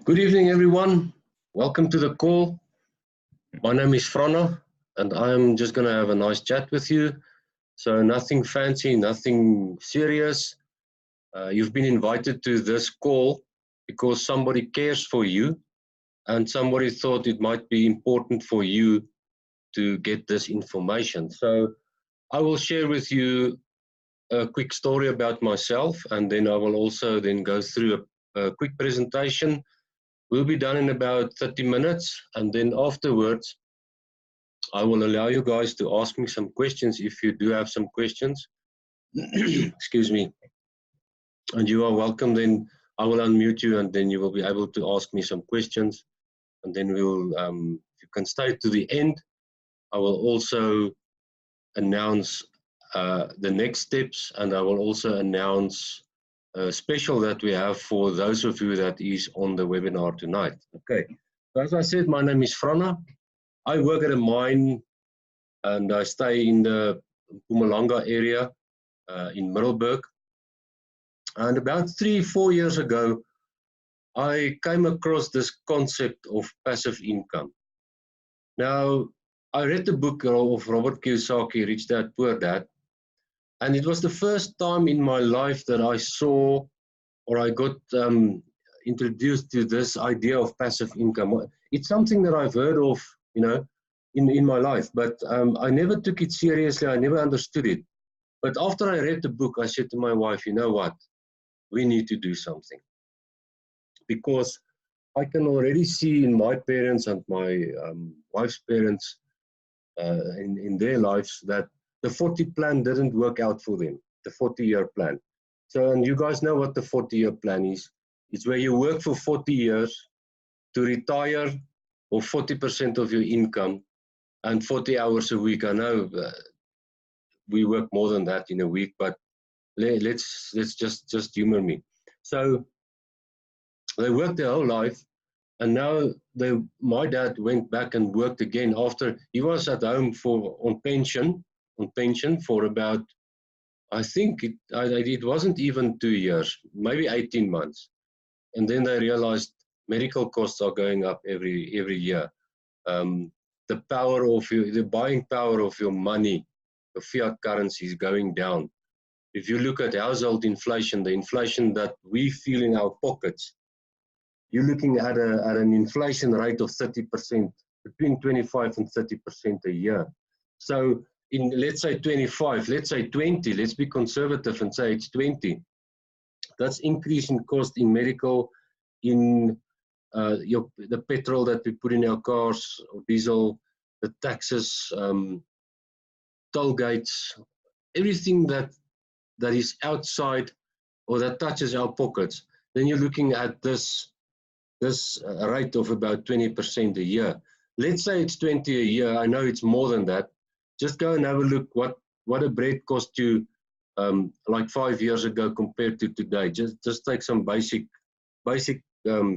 Good evening, everyone. Welcome to the call. My name is Frana, and I'm just going to have a nice chat with you. So nothing fancy, nothing serious. You've been invited to this call because somebody cares for you and somebody thought it might be important for you to get this information. So I will share with you a quick story about myself, and then I will also then go through a quick presentation. We'll be done in about 30 minutes, and then afterwards, I will allow you guys to ask me some questions if you do have some questions. Excuse me. And you are welcome. Then I will unmute you, and then you will be able to ask me some questions. And then we'll, if you can stay to the end, I will also announce the next steps, and I will also announce a special that we have for those of you that is on the webinar tonight. Okay, so as I said, my name is Frana. I work at a mine and I stay in the Mpumalanga area in Middelburg. And about 3-4 years ago, I came across this concept of passive income. Now, I read the book of Robert Kiyosaki, Rich Dad, Poor Dad, and it was the first time in my life that I saw or I got introduced to this idea of passive income. It's something that I've heard of, you know, in my life, but I never took it seriously. I never understood it. But after I read the book, I said to my wife, you know what, we need to do something. Because I can already see in my parents and my wife's parents in their lives that the 40 plan didn't work out for them, the 40-year plan. So, and you guys know what the 40-year plan is. It's where you work for 40 years to retire or 40% of your income and 40 hours a week. I know we work more than that in a week, but let's just humor me. So they worked their whole life, and now my dad went back and worked again after he was at home on pension for about, I think it wasn't even 2 years, maybe 18 months. And then they realized medical costs are going up every year. The power of the buying power of your money, the fiat currency, is going down. If you look at household inflation, the inflation that we feel in our pockets, you're looking at an inflation rate of 30%, between 25 and 30% a year. So in, let's say 25, let's say 20, let's be conservative and say it's 20. That's increase in cost in medical, in the petrol that we put in our cars, or diesel, the taxes, toll gates, everything that is outside or that touches our pockets. Then you're looking at this rate of about 20% a year. Let's say it's 20 a year. I know it's more than that. Just go and have a look what a bread cost you like 5 years ago compared to today. Just take some basic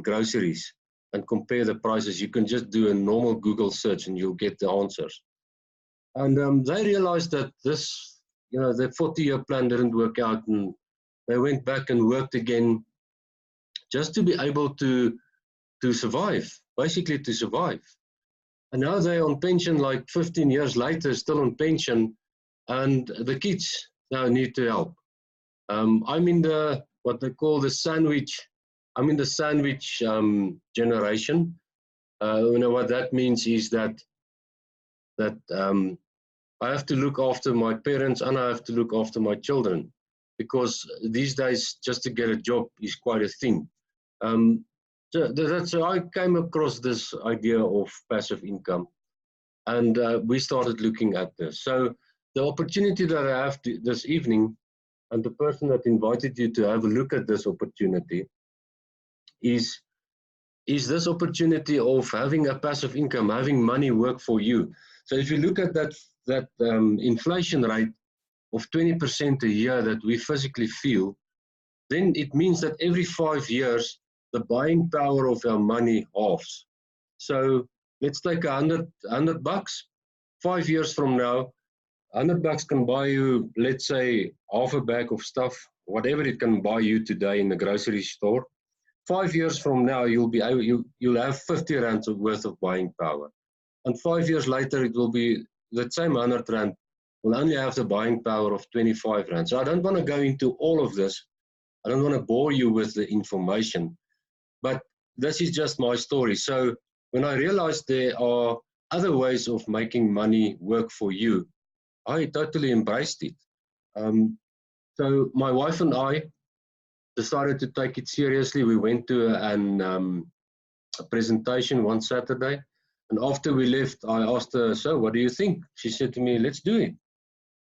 groceries and compare the prices. You can just do a normal Google search and you'll get the answers. And they realized that this, you know, the 40-year plan didn't work out, and they went back and worked again just to be able to survive, basically to survive. And now they're on pension like 15 years later, still on pension, and the kids now need to help. I'm in what they call the sandwich. I'm in the sandwich generation. You know what that means is that I have to look after my parents and I have to look after my children, because these days just to get a job is quite a thing. So I came across this idea of passive income, and we started looking at this. So the opportunity that I have this evening, and the person that invited you to have a look at this opportunity, is this opportunity of having a passive income, having money work for you. So if you look at that inflation rate of 20% a year that we physically feel, then it means that every 5 years, the buying power of our money halves. So let's take $100 bucks. 5 years from now, $100 can buy you, let's say, half a bag of stuff, whatever it can buy you today in the grocery store. 5 years from now, you'll have 50 rands worth of buying power. And 5 years later, it will be that same 100 rand will only have the buying power of 25 rand. So I don't want to go into all of this. I don't want to bore you with the information, but this is just my story. So when I realized there are other ways of making money work for you, I totally embraced it. So my wife and I decided to take it seriously. We went to a presentation one Saturday, and after we left, I asked her, so what do you think? She said to me, let's do it.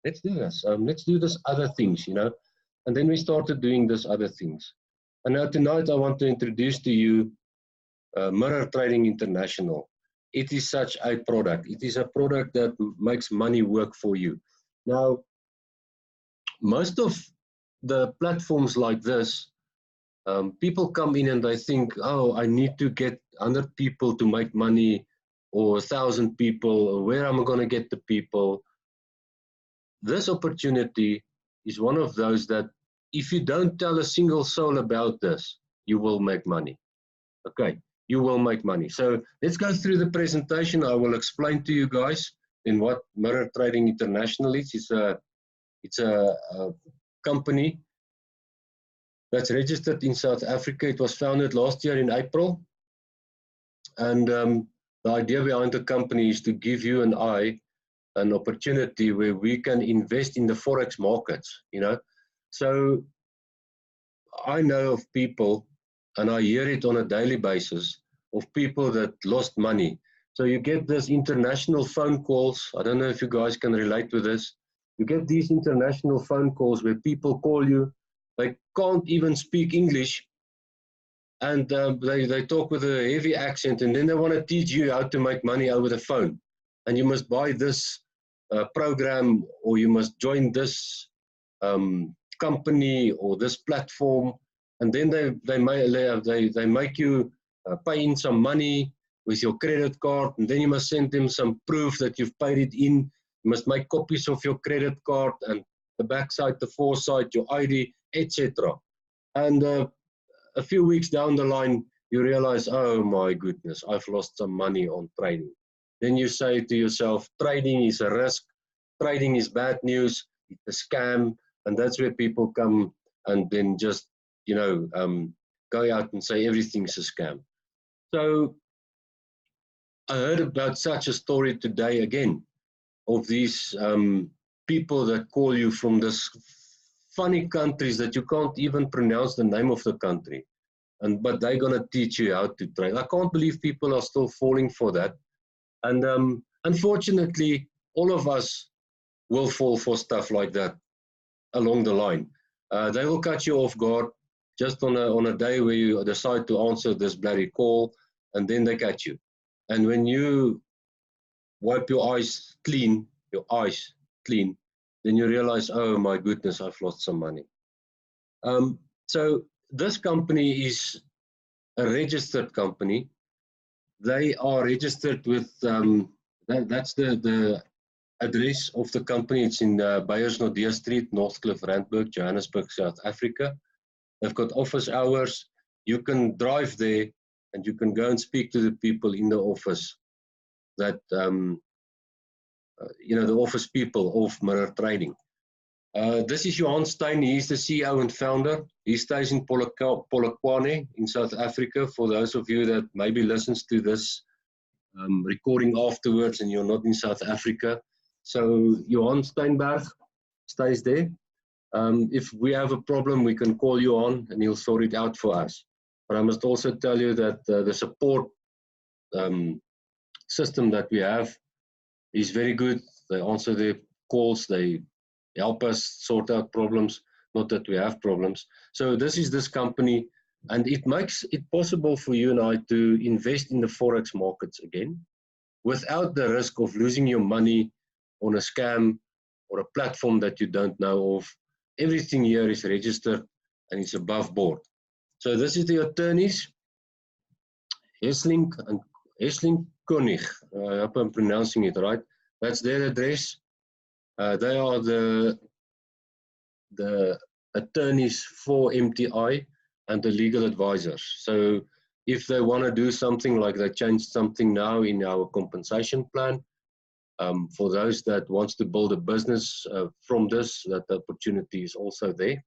Let's do this. Let's do this other things, you know. And then we started doing this other things. And now tonight I want to introduce to you Mirror Trading International. It is such a product. It is a product that makes money work for you. Now, most of the platforms like this, people come in and they think, oh, I need to get 100 people to make money, or 1,000 people. Where am I going to get the people? This opportunity is one of those that if you don't tell a single soul about this, you will make money. Okay, you will make money. So let's go through the presentation. I will explain to you guys in what Mirror Trading International is. It's a company that's registered in South Africa. It was founded last year in April. And the idea behind the company is to give you and I an opportunity where we can invest in the Forex markets, you know. So I know of people, and I hear it on a daily basis, of people that lost money. So you get this international phone calls. I don't know if you guys can relate with this. You get these international phone calls where people call you, they can't even speak English, and they talk with a heavy accent, and then they want to teach you how to make money over the phone. And you must buy this program, or you must join this company or this platform, and then they make you pay in some money with your credit card, and then you must send them some proof that you've paid it in. You must make copies of your credit card and the backside, the foresight, your ID, etc. And a few weeks down the line, you realize, oh my goodness, I've lost some money on trading. Then you say to yourself, trading is a risk, trading is bad news, it's a scam, and that's where people come and then just, you know, go out and say everything's a scam. So I heard about such a story today again, of these people that call you from this funny countries that you can't even pronounce the name of the country, but they're going to teach you how to trade. I can't believe people are still falling for that. And unfortunately, all of us will fall for stuff like that along the line. They will catch you off guard just on a day where you decide to answer this bloody call, and then they catch you. And when you wipe your eyes clean, then you realize, oh my goodness, I've lost some money. So this company is a registered company. They are registered with, that's the address of the company. It's in Beyersnodde Street, Northcliffe, Randburg, Johannesburg, South Africa. They've got office hours. You can drive there and you can go and speak to the people in the office that, you know, the office people of Mirror Trading. This is Johan Stein. He's the CEO and founder. He stays in Polokwane in South Africa. For those of you that maybe listens to this recording afterwards and you're not in South Africa. So Johan Steinberg stays there. If we have a problem, we can call you on and he'll sort it out for us. But I must also tell you that the support system that we have is very good. They answer their calls. They help us sort out problems, not that we have problems. So this is this company, and it makes it possible for you and I to invest in the Forex markets again without the risk of losing your money on a scam or a platform that you don't know of. Everything here is registered and it's above board. So this is the attorneys, Hesling and Hesling Koenig. I hope I'm pronouncing it right. That's their address. They are the attorneys for MTI. and the legal advisors. So if they want to do something like they changed something now in our compensation plan, for those that wants to build a business from this, that opportunity is also there.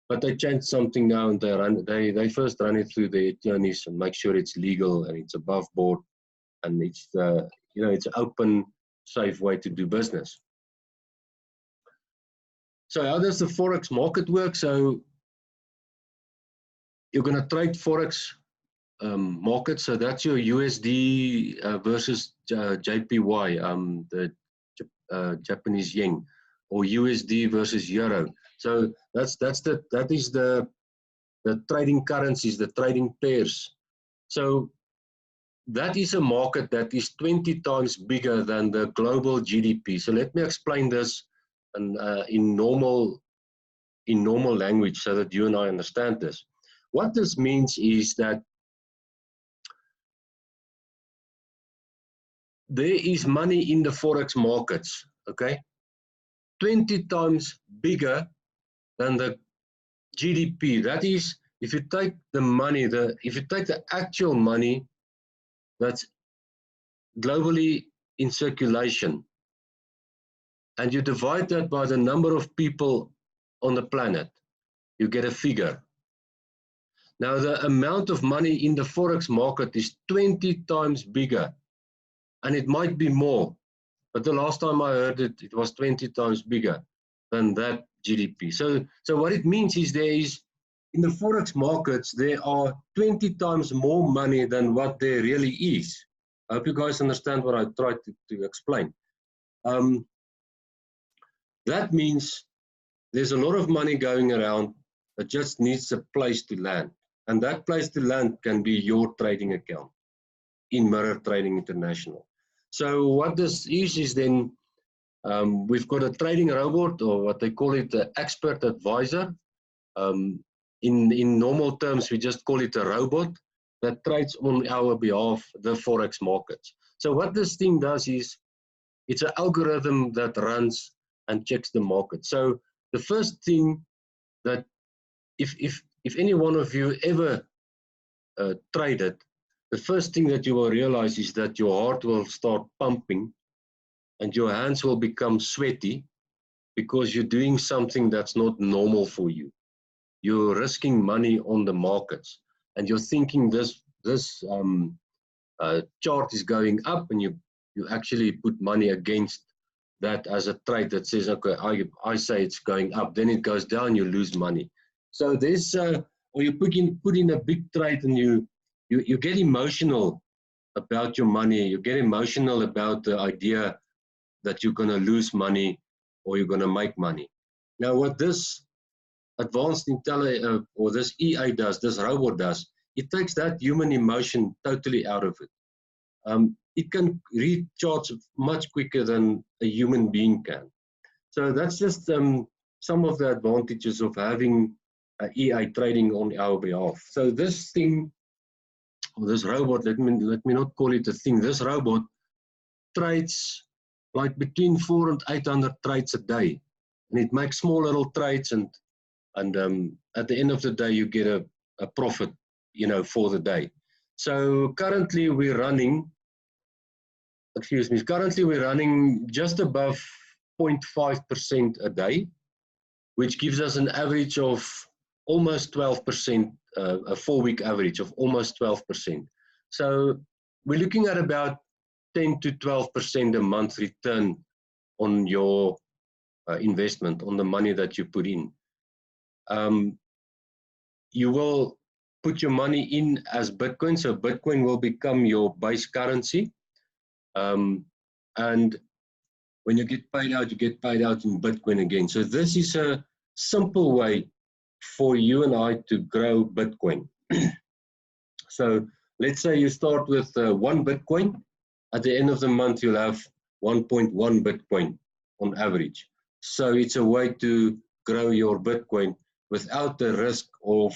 But they change something now, and they first run it through the attorneys and make sure it's legal and it's above board, and it's it's an open, safe way to do business. So how does the Forex market work? So you're going to trade Forex market. So that's your USD versus JPY, the Japanese yen, or USD versus euro. So that is the trading currencies, the trading pairs. So that is a market that is 20 times bigger than the global GDP. So let me explain this in normal language so that you and I understand this. What this means is that there is money in the Forex markets, okay? 20 times bigger than the GDP. That is, if you take the money, if you take the actual money that's globally in circulation, and you divide that by the number of people on the planet, you get a figure. Now, the amount of money in the Forex market is 20 times bigger, and it might be more, but the last time I heard it, it was 20 times bigger than that GDP. So what it means is in the Forex markets, there are 20 times more money than what there really is. I hope you guys understand what I tried to explain. That means there's a lot of money going around that just needs a place to land. And that place to land can be your trading account in Mirror Trading International. So what this is then we've got a trading robot, or what they call it, the expert advisor. In normal terms, we just call it a robot that trades on our behalf the Forex markets. So what this thing does is it's an algorithm that runs and checks the market. So the first thing that if any one of you ever traded, the first thing that you will realize is that your heart will start pumping and your hands will become sweaty because you're doing something that's not normal for you. You're risking money on the markets, and you're thinking this chart is going up, and you actually put money against that as a trade that says, okay, I say it's going up, then it goes down, you lose money. So there's or you put in a big trade, and you get emotional about your money. You get emotional about the idea that you're going to lose money or you're going to make money. Now, what this advanced intelligence or this EA does, this robot does, it takes that human emotion totally out of it. It can read charts much quicker than a human being can. So that's just some of the advantages of having EA trading on our behalf. So this thing, or this robot, let me not call it a thing, this robot trades like between 400 and 800 trades a day, and it makes small little trades, and at the end of the day you get a profit, for the day. So currently we're running just above 0.5% a day, which gives us an average of almost 12%, a 4-week average of almost 12%. So we're looking at about 10 to 12% a month return on your investment, on the money that you put in. You will put your money in as Bitcoin, so Bitcoin will become your base currency. And when you get paid out, you get paid out in Bitcoin again. So this is a simple way for you and I to grow Bitcoin. So let's say you start with 1 Bitcoin. At the end of the month, you'll have 1.1 Bitcoin on average. So it's a way to grow your Bitcoin without the risk of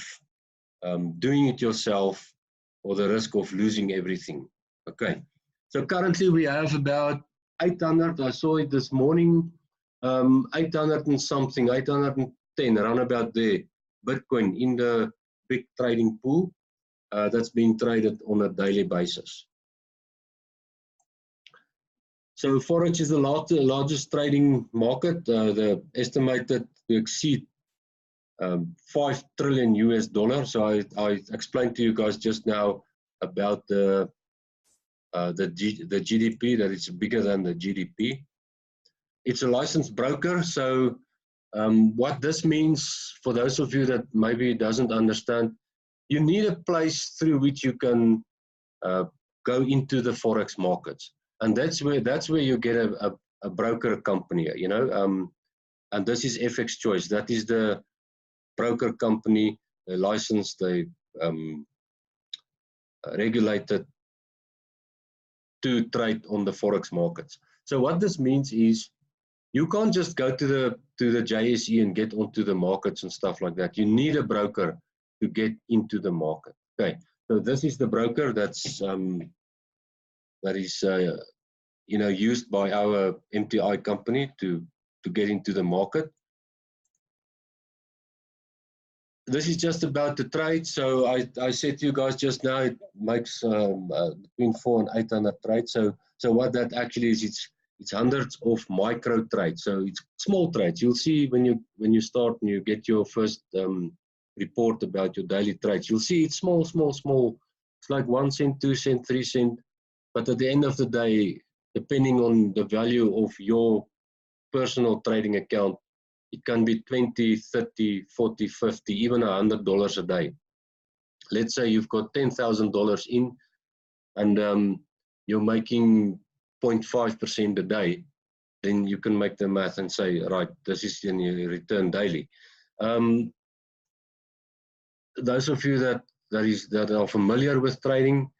doing it yourself or the risk of losing everything. Okay. So currently we have about 800, I saw it this morning, 800 and something, 810, around about there, Bitcoin in the big trading pool that's being traded on a daily basis. So Forex is the largest trading market, the estimated to exceed $5 trillion US. So I explained to you guys just now about the GDP, that it's bigger than the GDP. It's a licensed broker. So what this means for those of you that maybe doesn't understand, you need a place through which you can go into the Forex markets. And that's where you get a broker company, you know, and this is FX Choice. That is the broker company, they licensed, they regulated to trade on the Forex markets. So what this means is you can't just go to the JSE and get onto the markets and stuff like that. You need a broker to get into the market. Okay, so this is the broker that's that is you know, used by our MTI company to get into the market. This is just about the trade. So I said to you guys just now, it makes between 400 and 800 trades. So what that actually is, it's hundreds of micro trades. So it's small trades. You'll see when you start and you get your first report about your daily trades, you'll see it's small. It's like 1 cent, 2 cent, 3 cent. But at the end of the day, depending on the value of your personal trading account, it can be 20, 30, 40, 50, even $100 a day. Let's say you've got $10,000 in and you're making 0.5% a day, then you can make the math and say, right, this is in your return daily. Those of you that are familiar with trading,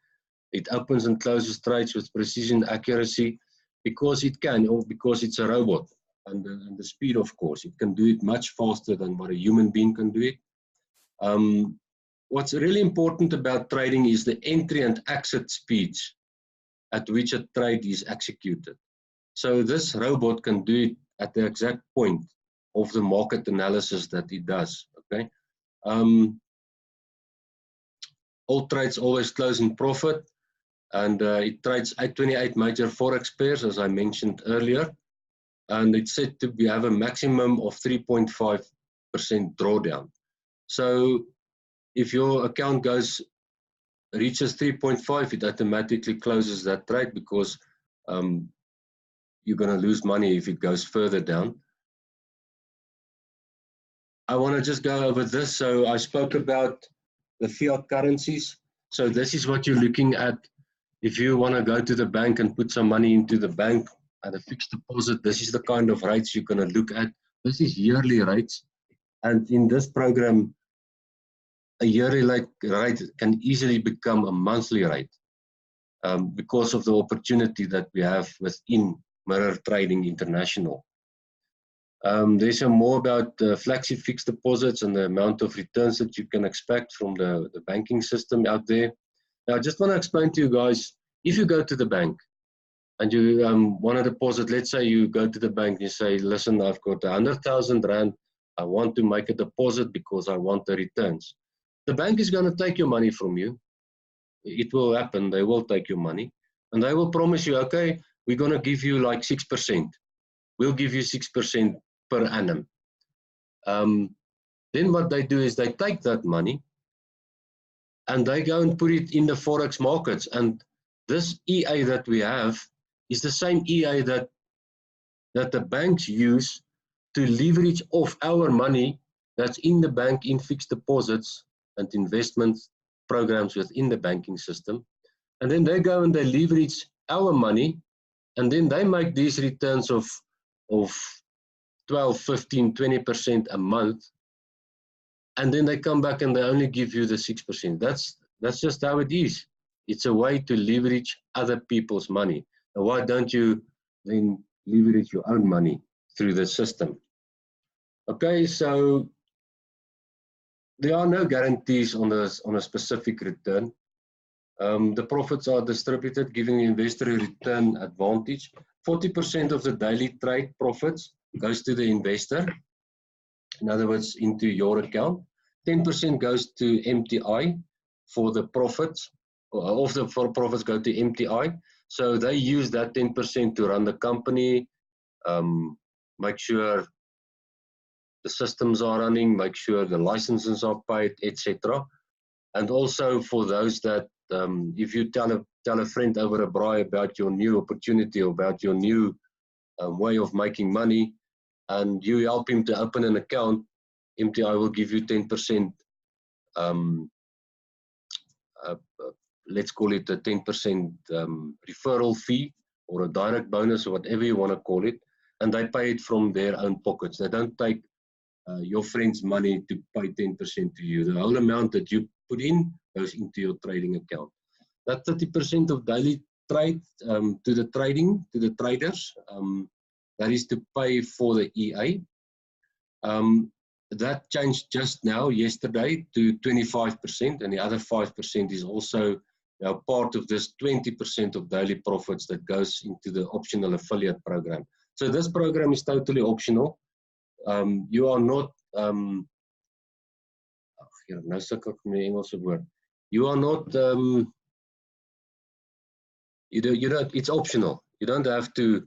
it opens and closes trades with precision, accuracy, because it can, or because it's a robot. And the speed, of course, it can do it much faster than what a human being can do it. What's really important about trading is the entry and exit speeds at which a trade is executed. So this robot can do it at the exact point of the market analysis that it does. Okay. All trades always close in profit, and it trades 28 major Forex pairs, as I mentioned earlier. And it's said to have a maximum of 3.5% drawdown. So if your account reaches 3.5, it automatically closes that trade, because you're going to lose money if it goes further down. I want to just go over this. So I spoke about the fiat currencies. So this is what you're looking at. If you want to go to the bank and put some money into the bank at a fixed deposit, this is the kind of rates you're going to look at. This is yearly rates. And in this program, a yearly rate can easily become a monthly rate because of the opportunity that we have within Mirror Trading International. There's some more about flagship fixed deposits and the amount of returns that you can expect from the banking system out there. Now, I just want to explain to you guys, if you go to the bank and you want to deposit, let's say you go to the bank and you say, listen, I've got 100,000 Rand. I want to make a deposit because I want the returns. The bank is going to take your money from you. It will happen. They will take your money. And they will promise you, okay, we're going to give you like 6%. We'll give you 6% per annum. Then what they do is they take that money and they go and put it in the Forex markets. And this EA that we have is the same EA that the banks use to leverage off our money that's in the bank in fixed deposits and investment programs within the banking system. And then they go and they leverage our money, and then they make these returns of 12, 15, 20% a month. And then they come back and they only give you the 6%. That's just how it is. It's a way to leverage other people's money. Now, why don't you then leverage your own money through the system? Okay, so there are no guarantees on a specific return. The profits are distributed, giving the investor a return advantage. 40% of the daily trade profits goes to the investor. In other words, into your account. 10% goes to MTI for the profits, or for profits go to MTI. So they use that 10% to run the company, make sure the systems are running, make sure the licenses are paid, etc. And also for those that, if you tell a friend over a braai about your new opportunity or about your new way of making money, and you help him to open an account, MTI will give you 10%, let's call it a 10% referral fee or a direct bonus or whatever you want to call it, and they pay it from their own pockets. They don't take your friend's money to pay 10% to you. The whole amount that you put in goes into your trading account. That 30% of daily trade to the traders, that is to pay for the EA. That changed just now, yesterday, to 25%, and the other 5% is also now part of this 20% of daily profits that goes into the optional affiliate program. So this program is totally optional. You are not, you are not, it's optional. You don't have to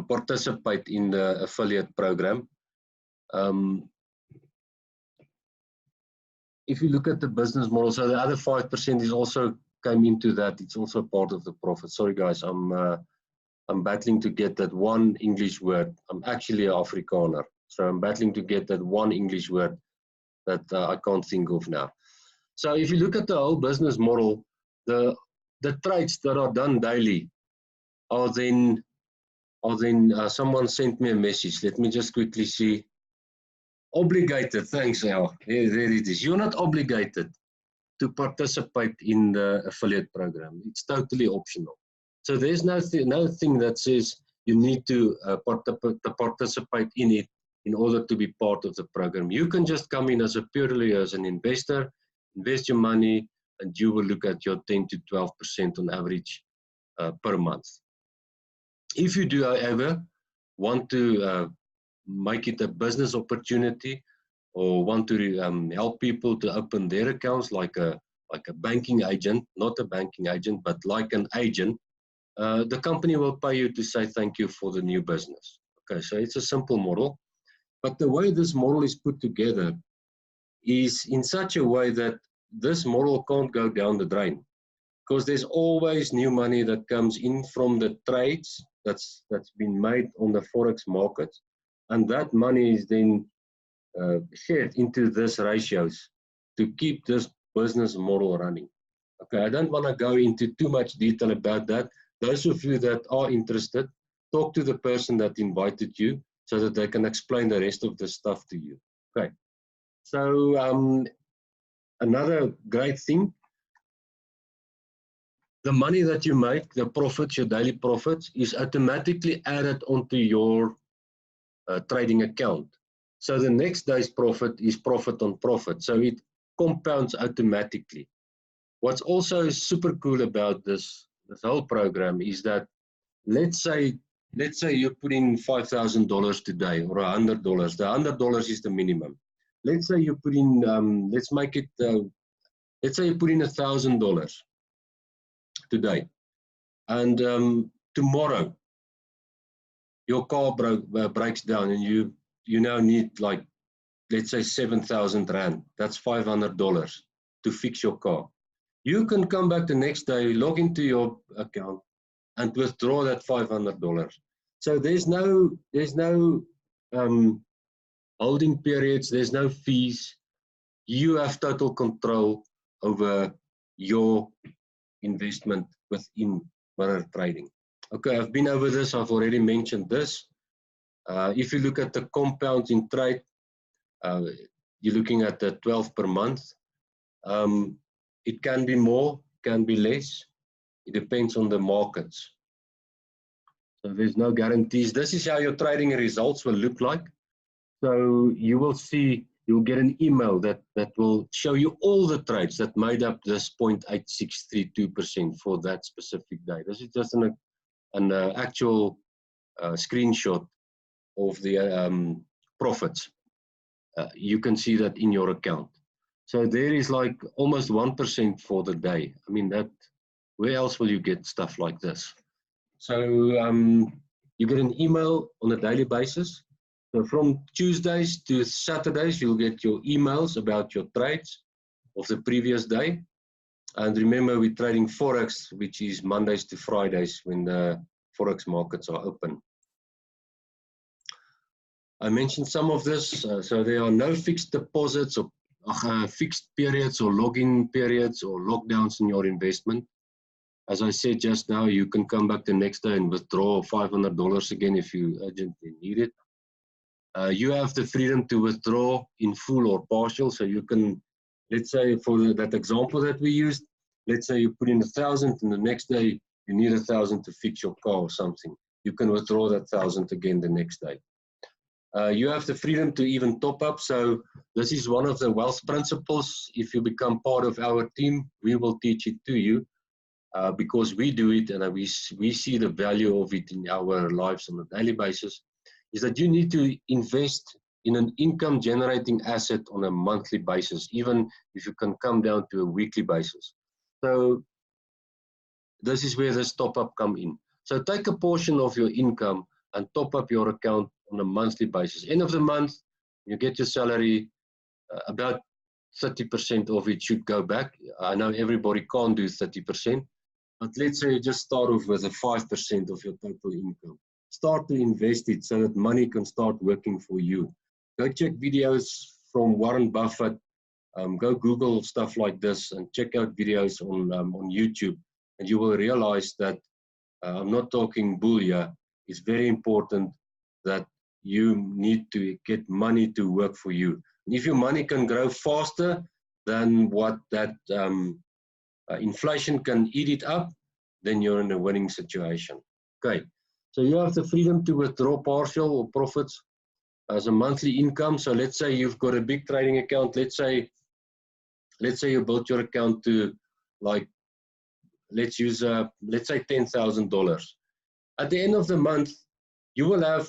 participate in the affiliate program. If you look at the business model, so the other 5% is also came into that. It's also part of the profit. Sorry guys, I'm battling to get that one English word. I'm actually an Afrikaner, so I'm battling to get that one English word that I can't think of now. So if you look at the whole business model, the trades that are done daily are then someone sent me a message. Let me just quickly see. Obligated, thanks Al. There it is. You're not obligated to participate in the affiliate program. It's totally optional. So there's no thing that says you need to participate in it in order to be part of the program. You can just come in purely as an investor, invest your money, and you will look at your 10 to 12% on average per month. If you do, however, want to make it a business opportunity or want to help people to open their accounts like a banking agent, not a banking agent, but like an agent, the company will pay you to say thank you for the new business. Okay, so it's a simple model. But the way this model is put together is in such a way that this model can't go down the drain, because there's always new money that comes in from the trades that's been made on the Forex market. And that money is then shared into these ratios to keep this business model running. Okay, I don't want to go into too much detail about that. Those of you that are interested, talk to the person that invited you so that they can explain the rest of the stuff to you. Okay, so another great thing, the money that you make, the profits, your daily profits, is automatically added onto your trading account. So the next day's profit is profit on profit. So it compounds automatically. What's also super cool about this whole program is that let's say you put in $5,000 today or $100. The $100 is the minimum. Let's say you put in, let's say you put in $1,000 today, and tomorrow your car breaks down and you now need, like, let's say 7,000 Rand. That's $500 to fix your car. You can come back the next day, log into your account, and withdraw that $500. So there's no holding periods. There's no fees. You have total control over your investment within mirror trading. Okay, I've been over this. I've already mentioned this. If you look at the compounds in trade, you're looking at the 12 per month. It can be more, can be less. It depends on the markets. So there's no guarantees. This is how your trading results will look like. So you will see, you'll get an email that will show you all the trades that made up this 0.8632% for that specific day. This is just an actual screenshot of the profits. you can see that in your account. So there is like almost 1% for the day. I mean, that, where else will you get stuff like this? So you get an email on a daily basis. So from Tuesdays to Saturdays, you'll get your emails about your trades of the previous day. And remember, we're trading Forex, which is Mondays to Fridays when the Forex markets are open. I mentioned some of this. So there are no fixed deposits or fixed periods or login periods or lockdowns in your investment. As I said just now, you can come back the next day and withdraw $500 again if you urgently need it. You have the freedom to withdraw in full or partial. So you can, let's say for that example that we used, let's say you put in 1,000 and the next day you need 1,000 to fix your car or something. You can withdraw that 1,000 again the next day. You have the freedom to even top up. So this is one of the wealth principles. If you become part of our team, we will teach it to you because we do it and we see the value of it in our lives on a daily basis, is that you need to invest in an income generating asset on a monthly basis, even if you can come down to a weekly basis. So this is where this top up come in. So take a portion of your income and top up your account on a monthly basis. End of the month, you get your salary, about 30% of it should go back. I know everybody can't do 30%, but let's say you just start off with a 5% of your total income. Start to invest it so that money can start working for you. Go check videos from Warren Buffett. Go Google stuff like this and check out videos on YouTube, and you will realize that I'm not talking bull here. It's very important that you need to get money to work for you. And if your money can grow faster than what that inflation can eat it up, then you're in a winning situation. Okay, so you have the freedom to withdraw partial or profits as a monthly income. So let's say you've got a big trading account. Let's say you built your account to, like, let's say $10,000. At the end of the month, you will have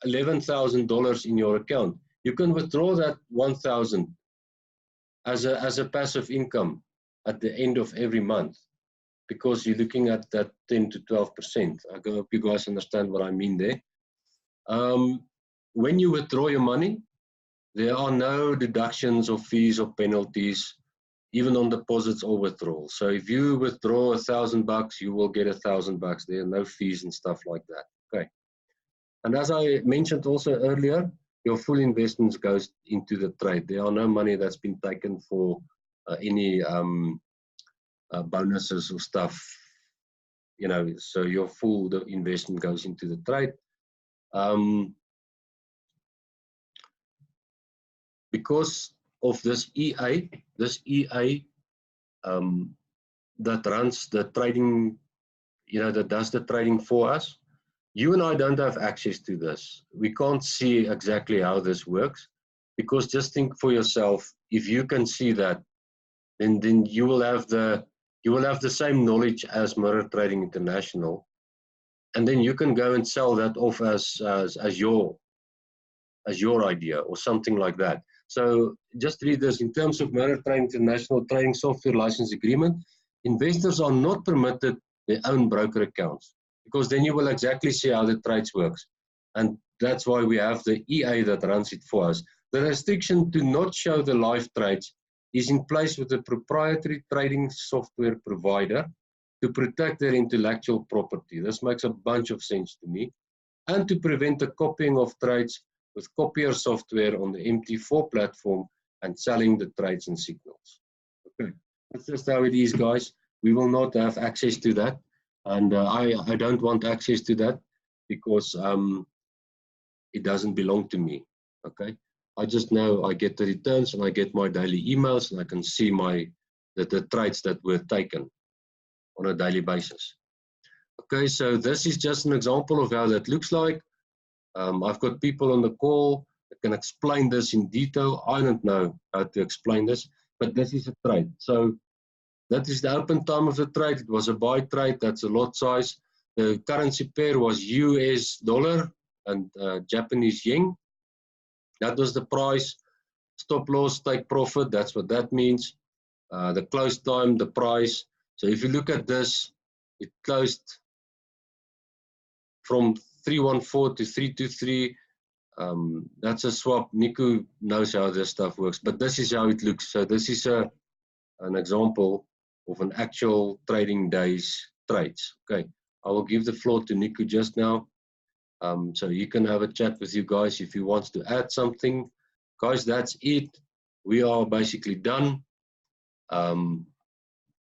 $11,000 in your account. You can withdraw that 1,000 as a passive income at the end of every month, because you're looking at that 10 to 12%. I hope you guys understand what I mean there. When you withdraw your money, there are no deductions or fees or penalties, even on deposits or withdrawals. So if you withdraw $1,000, you will get $1,000. There are no fees and stuff like that. Okay. And as I mentioned also earlier, your full investments goes into the trade. There are no money that's been taken for any bonuses or stuff, you know. So your full investment goes into the trade. Because of this EA that runs the trading, you know, that does the trading for us, you and I don't have access to this. We can't see exactly how this works, because just think for yourself, if you can see that, then you will have the same knowledge as Mirror Trading International, and then you can go and sell that off as your idea or something like that. So just read this. In terms of Mirror Trading International Trading Software License Agreement, investors are not permitted their own broker accounts, because then you will exactly see how the trades works. And that's why we have the EA that runs it for us. The restriction to not show the live trades is in place with the proprietary trading software provider to protect their intellectual property. This makes a bunch of sense to me. And to prevent the copying of trades with copier software on the MT4 platform and selling the trades and signals. Okay, that's just how it is, guys. We will not have access to that. And I don't want access to that, because it doesn't belong to me, okay? I just know I get the returns and I get my daily emails, and I can see the trades that were taken on a daily basis. Okay, so this is just an example of how that looks like. I've got people on the call that can explain this in detail. I don't know how to explain this, but this is a trade. So that is the open time of the trade. It was a buy trade. That's a lot size. The currency pair was US dollar and Japanese yen. That was the price. Stop loss, take profit, that's what that means. The close time, the price. So if you look at this, it closed from 314 to 323. That's a swap. Nico knows how this stuff works, but this is how it looks. So this is an example of an actual trading day's trades. Okay, I will give the floor to Nico just now. So he can have a chat with you guys if he wants to add something. Guys, that's it. We are basically done.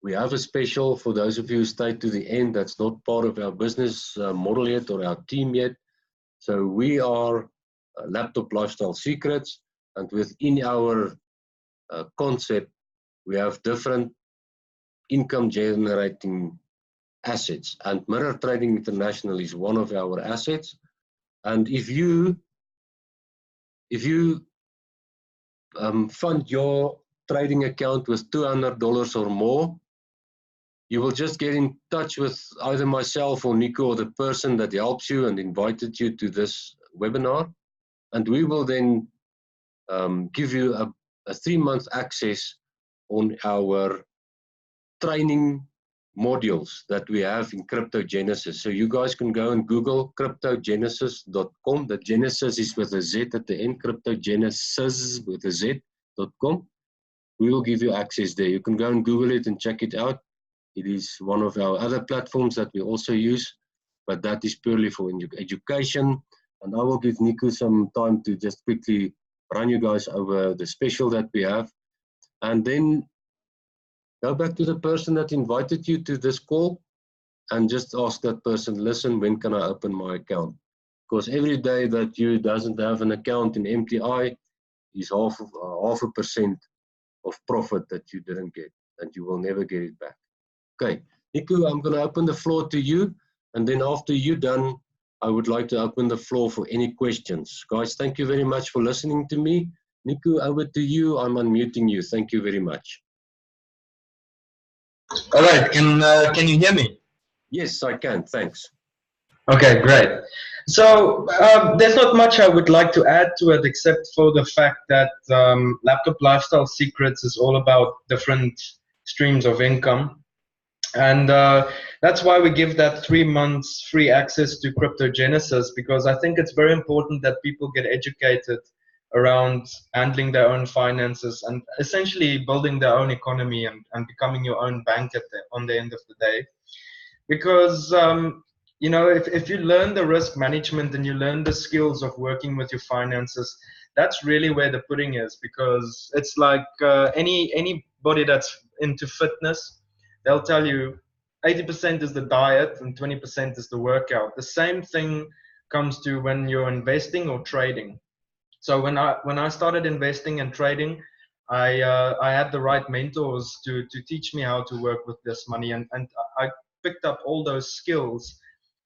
We have a special for those of you who stayed to the end. That's not part of our business model yet or our team yet. So we are Laptop Lifestyle Secrets, and within our concept, we have different income generating assets, and Mirror Trading International is one of our assets. And if you fund your trading account with $200 or more, you will just get in touch with either myself or Nico or the person that helps you and invited you to this webinar, and we will then give you a 3-month access on our training modules that we have in Cryptogenesis. So you guys can go and Google cryptogenesis.com. The Genesis is with a Z at the end, cryptogenesis with a Z.com. We will give you access there. You can go and Google it and check it out. It is one of our other platforms that we also use, but that is purely for education. And I will give Nico some time to just quickly run you guys over the special that we have. And then go back to the person that invited you to this call and just ask that person, listen, when can I open my account? Because every day that you doesn't have an account in MTI is half a percent of profit that you didn't get, and you will never get it back. Okay, Nico, I'm going to open the floor to you, and then after you're done, I would like to open the floor for any questions. Guys, thank you very much for listening to me. Nico, over to you. I'm unmuting you. Thank you very much. All right, can you hear me? Yes, I can. Thanks. Okay, great. So there's not much I would like to add to it except for the fact that Laptop Lifestyle Secrets is all about different streams of income. And that's why we give that 3 months free access to Cryptogenesis, because I think it's very important that people get educated around handling their own finances and essentially building their own economy and becoming your own bank on the end of the day. Because you know, if you learn the risk management and you learn the skills of working with your finances, that's really where the pudding is. Because it's like anybody that's into fitness, they'll tell you 80% is the diet and 20% is the workout. The same thing comes to when you're investing or trading. So when I started investing and trading, I had the right mentors to teach me how to work with this money, and I picked up all those skills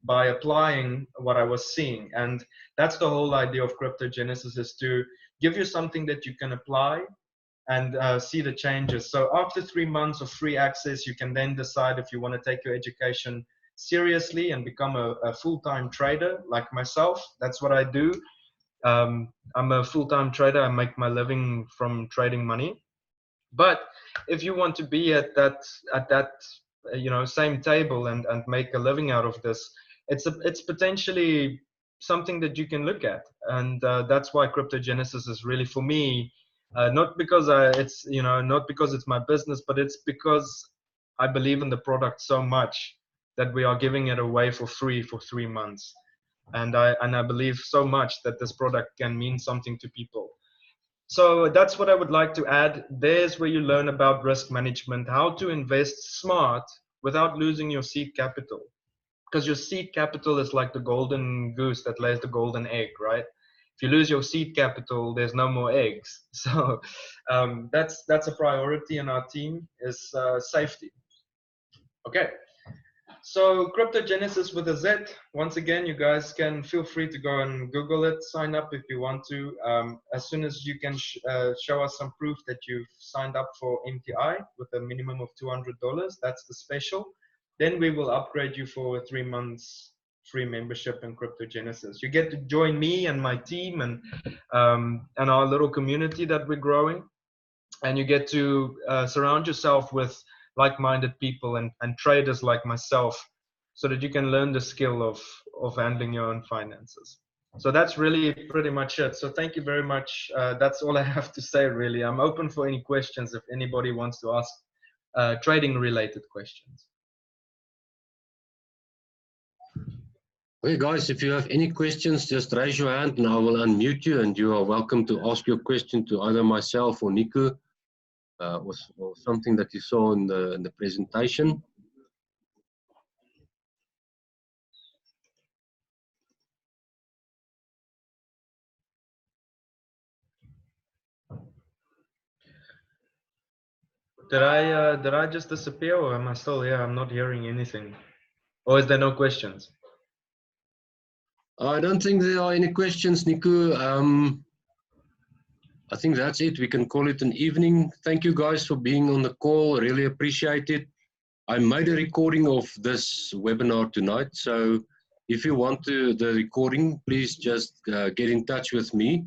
by applying what I was seeing. And that's the whole idea of Cryptogenesis, is to give you something that you can apply and see the changes. So after 3 months of free access, you can then decide if you want to take your education seriously and become a full-time trader like myself. That's what I do. I'm a full-time trader. I make my living from trading money. But if you want to be at that you know, same table and make a living out of this, it's potentially something that you can look at. And that's why Cryptogenesis is really, for me, not because it's, you know, not because it's my business, but it's because I believe in the product so much that we are giving it away for free for 3 months. And I believe so much that this product can mean something to people. So that's what I would like to add. There's where you learn about risk management, how to invest smart without losing your seed capital. Because your seed capital is like the golden goose that lays the golden egg, right? If you lose your seed capital, there's no more eggs. So that's a priority in our team, is safety. Okay. So Cryptogenesis with a Z. Once again, you guys can feel free to go and Google it, sign up if you want to. As soon as you can show us some proof that you've signed up for MTI with a minimum of $200, that's the special. Then we will upgrade you for 3 months free membership in Cryptogenesis. You get to join me and my team and our little community that we're growing, and you get to surround yourself with like-minded people and traders like myself, so that you can learn the skill of handling your own finances. So that's really pretty much it. So thank you very much. That's all I have to say, really. I'm open for any questions if anybody wants to ask trading related questions. Okay, guys, if you have any questions, just raise your hand and I will unmute you, and you are welcome to ask your question to either myself or Nico, or something that you saw in the presentation. Did I just disappear, or am I still here? I'm not hearing anything. Or is there no questions? I don't think there are any questions, Nico. I think that's it. We can call it an evening. Thank you guys for being on the call. Really appreciate it. I made a recording of this webinar tonight. So if you want the recording, please just get in touch with me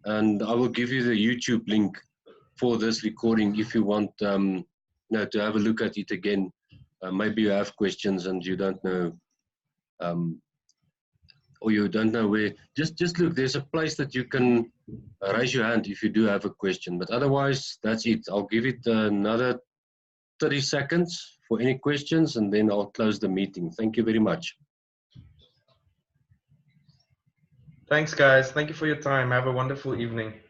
and I will give you the YouTube link for this recording if you want to have a look at it again. Maybe you have questions and you don't know or you don't know where, just look, there's a place that you can raise your hand if you do have a question, but otherwise that's it. I'll give it another 30 seconds for any questions and then I'll close the meeting. Thank you very much. Thanks, guys. Thank you for your time. Have a wonderful evening.